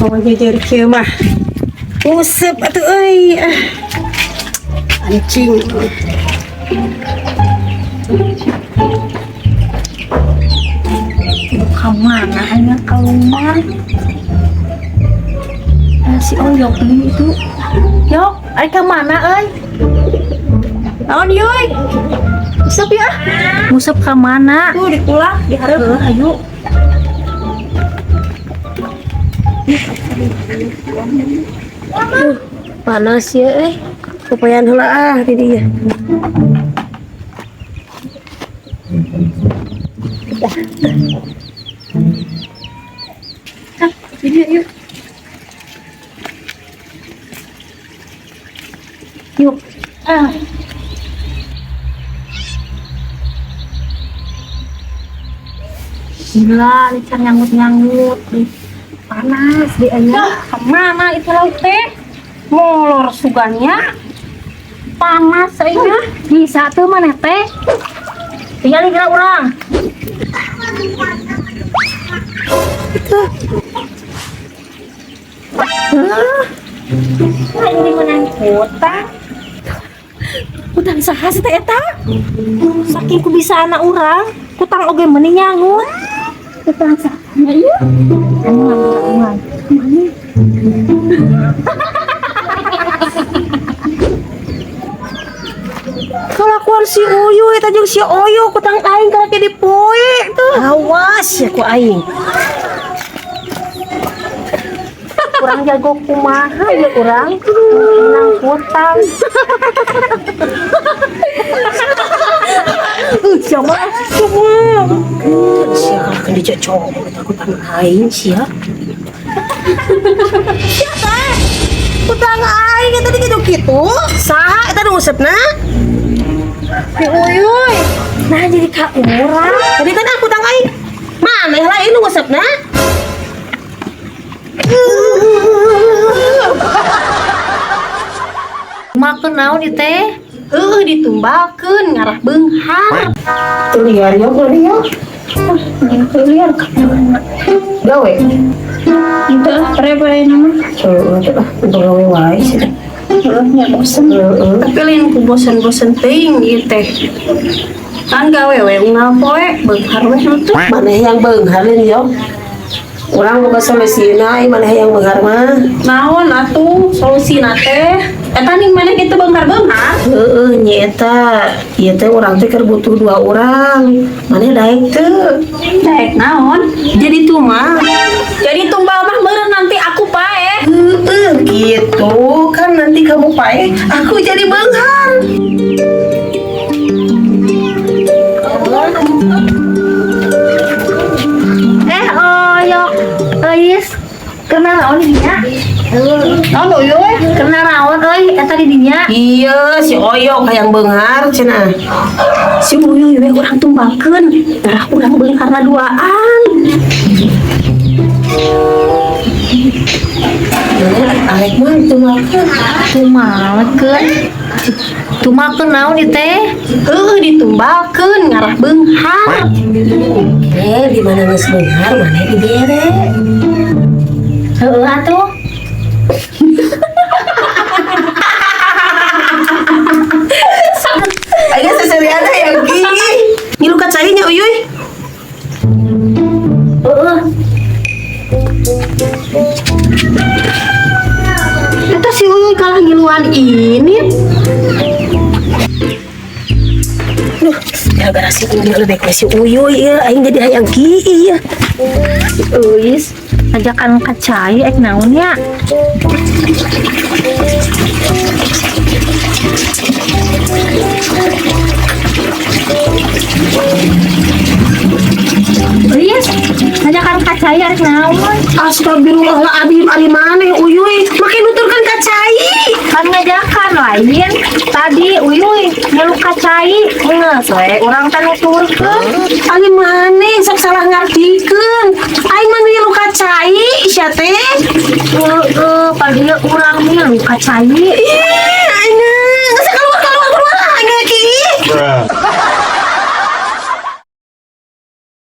mau jajar kieu mah. Usep atuh euy. Anjing. Kemana hanya keluar? Si Oyok ini itu. Yok, ay kemana euy? Naon yuy? Usep ya? Musep kemana? Tuh dikulak, dihareup. Ayo. Panas ya kepayan heula di dieu. Jadi yuk. Yuk. Gila, Lican nyanggut-nyanggut. Panas di anya. Kemana itu laut teh? Molor sugannya. Panas aja. Bisa tuh mana teh? Tinggal kira orang. Ini menang kota. Utang saha sih teh eta? Saking ku bisa anak orang, kutang oge meni nyangut. Utang saha ieu? Aman. Kalakuan si Uyu eta jeung si Oyo kutang aing kana di poe tuh. Awas ya ku aing. Kurang jago kumaha ya kurang menang kutang. Siapa? Siapa kan dicocok kutang aing sia. Siapa? Kutang aing eta di kitu. Saha eta nu ngusepna? Si Uyuy. Nah jadi ka urang. Tadi kan aku kutang aing. Mana lain nu ngusepna? Makan naon di teh? Ditumbalkeun ngarah beunghar. Tuh liar ya, liar. Liar. Gawe. Itu pare-pare nama. Untuk gawe wae sih. Ya bosen. Tapi lain ku bosen-bosen teuing ieu teh. Kan gawe we unggal poe beunghar we nutup. Maneh yang beunghar lieu. Urang boga solusina ai maneh yang beunghar mah. Naon atuh solusina teh? Eta ning maneh kitu beunghar-beunghar? Heueuh nya eta. Ieu teh urang teh keur butuh 2 urang. Maneh daek teu? Daek naon? Jadi tumbal. Jadi tumbal mah meureun nanti aku pae. Heueuh gitu. Kan nanti kamu pae, aku jadi beunghar. Oyok, Eis, kena naon di dinya? Naon Uyuy? Kena naon euy eta di dinya? Iya, si Oyo hayang beunghar cenah. Si Uyuy we urang tumbalkeun. Darah urang beungharna duaan. Alek mah tumbalkeun. Tumakeun naon di teh? Ditumbalkeun ngarah beunghar. Di mana geus beunghar maneh di bere. Heueuh atuh. Aya seseriana yang gigi. Ngilu ka cai nya Uyuy. Heueuh. Eta si Uyuy kalah ngiluan ini. Gara-gara si Uyuy lebih ke si Uyuy ya, aing jadi hayang kieu ya. Eis, ajakan kacai ek naon ya? Eis, ajakan kacai ek naon? Astagfirullahaladzim, ari maneh Uyuy makin nuturkan kacai. Kan ngajakan lain. Tadi Uyuy nelu kacai geus we urang teh nuturkeun. Ari maneh sok salah ngartikeun. Aing mah ngilu kacai sia teh. Pagi urang nelu kacai.